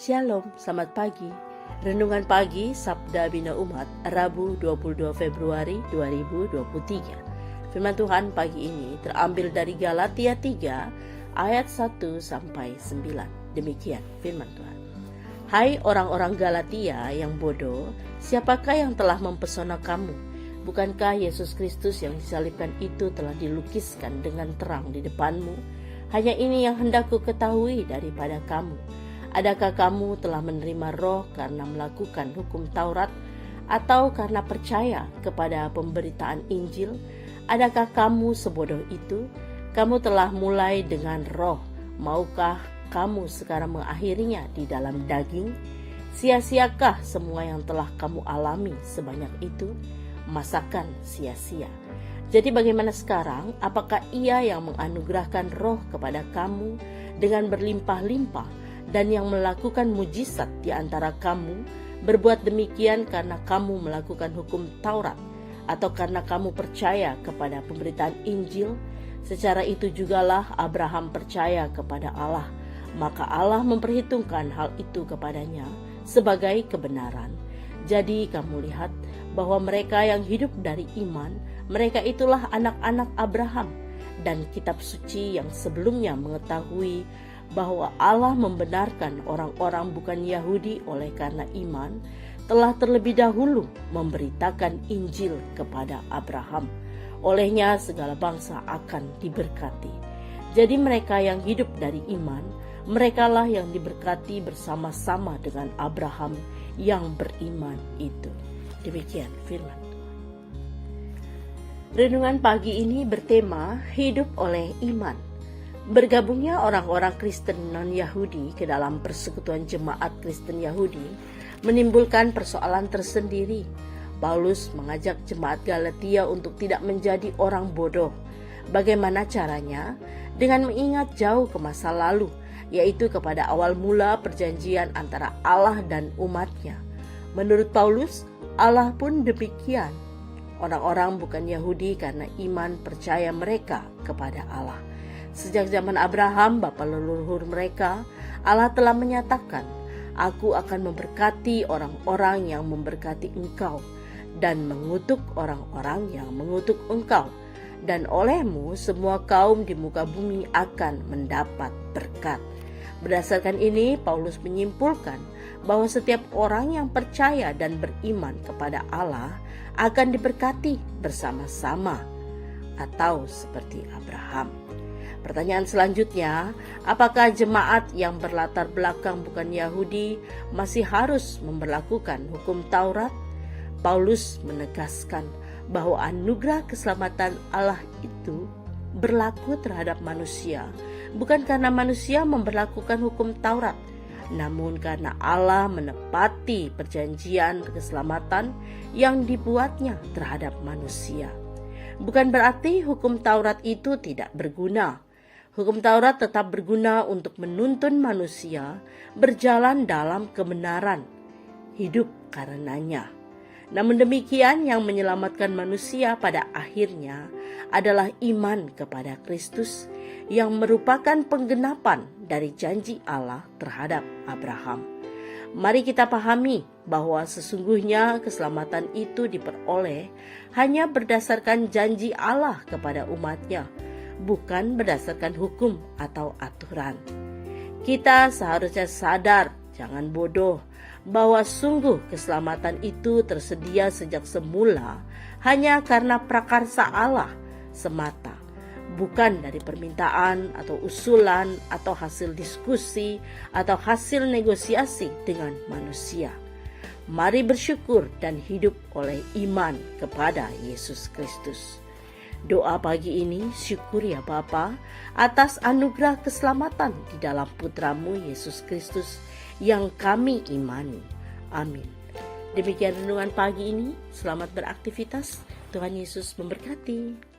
Shalom, selamat pagi. Renungan pagi Sabda Bina Umat, Rabu 22 Februari 2023. Firman Tuhan pagi ini terambil dari Galatia 3 ayat 1 sampai 9. Demikian firman Tuhan. Hai orang-orang Galatia yang bodoh, siapakah yang telah mempesona kamu? Bukankah Yesus Kristus yang disalibkan itu telah dilukiskan dengan terang di depanmu? Hanya ini yang hendak ku ketahui daripada kamu. Adakah kamu telah menerima roh karena melakukan hukum Taurat atau karena percaya kepada pemberitaan Injil? Adakah kamu sebodoh itu? Kamu telah mulai dengan roh. Maukah kamu sekarang mengakhirinya di dalam daging? Sia-siakah semua yang telah kamu alami sebanyak itu? Masakan sia-sia. Jadi bagaimana sekarang? Apakah Ia yang menganugerahkan roh kepada kamu dengan berlimpah-limpah dan yang melakukan mujizat di antara kamu berbuat demikian karena kamu melakukan hukum Taurat atau karena kamu percaya kepada pemberitaan Injil? Secara itu jugalah Abraham percaya kepada Allah, maka Allah memperhitungkan hal itu kepadanya sebagai kebenaran. Jadi kamu lihat bahwa mereka yang hidup dari iman, mereka itulah anak-anak Abraham. Dan kitab suci yang sebelumnya mengetahui bahwa Allah membenarkan orang-orang bukan Yahudi oleh karena iman, telah terlebih dahulu memberitakan Injil kepada Abraham. Olehnya segala bangsa akan diberkati. Jadi mereka yang hidup dari iman, merekalah yang diberkati bersama-sama dengan Abraham yang beriman itu. Demikian firman. Renungan pagi ini bertema hidup oleh iman. Bergabungnya orang-orang Kristen non-Yahudi ke dalam persekutuan jemaat Kristen Yahudi menimbulkan persoalan tersendiri. Paulus mengajak jemaat Galatia untuk tidak menjadi orang bodoh. Bagaimana caranya? Dengan mengingat jauh ke masa lalu, yaitu kepada awal mula perjanjian antara Allah dan umatnya. Menurut Paulus, Allah pun demikian. Orang-orang bukan Yahudi karena iman percaya mereka kepada Allah. Sejak zaman Abraham, bapa leluhur mereka, Allah telah menyatakan, Aku akan memberkati orang-orang yang memberkati engkau, dan mengutuk orang-orang yang mengutuk engkau. Dan olehmu semua kaum di muka bumi akan mendapat berkat. Berdasarkan ini, Paulus menyimpulkan bahwa setiap orang yang percaya dan beriman kepada Allah akan diberkati bersama-sama, atau seperti Abraham. Pertanyaan selanjutnya, apakah jemaat yang berlatar belakang bukan Yahudi masih harus memberlakukan hukum Taurat? Paulus menegaskan bahwa anugerah keselamatan Allah itu berlaku terhadap manusia, bukan karena manusia memberlakukan hukum Taurat, namun karena Allah menepati perjanjian keselamatan yang dibuatnya terhadap manusia. Bukan berarti hukum Taurat itu tidak berguna. Hukum Taurat tetap berguna untuk menuntun manusia berjalan dalam kebenaran, hidup karenanya. Namun demikian, yang menyelamatkan manusia pada akhirnya adalah iman kepada Kristus yang merupakan penggenapan dari janji Allah terhadap Abraham. Mari kita pahami bahwa sesungguhnya keselamatan itu diperoleh hanya berdasarkan janji Allah kepada umatnya, bukan berdasarkan hukum atau aturan. Kita seharusnya sadar, jangan bodoh, bahwa sungguh keselamatan itu tersedia sejak semula hanya karena prakarsa Allah semata, bukan dari permintaan atau usulan atau hasil diskusi atau hasil negosiasi dengan manusia. Mari bersyukur dan hidup oleh iman kepada Yesus Kristus. Doa pagi ini, syukur ya Bapa atas anugerah keselamatan di dalam Putramu Yesus Kristus yang kami imani. Amin. Demikian renungan pagi ini. Selamat beraktivitas. Tuhan Yesus memberkati.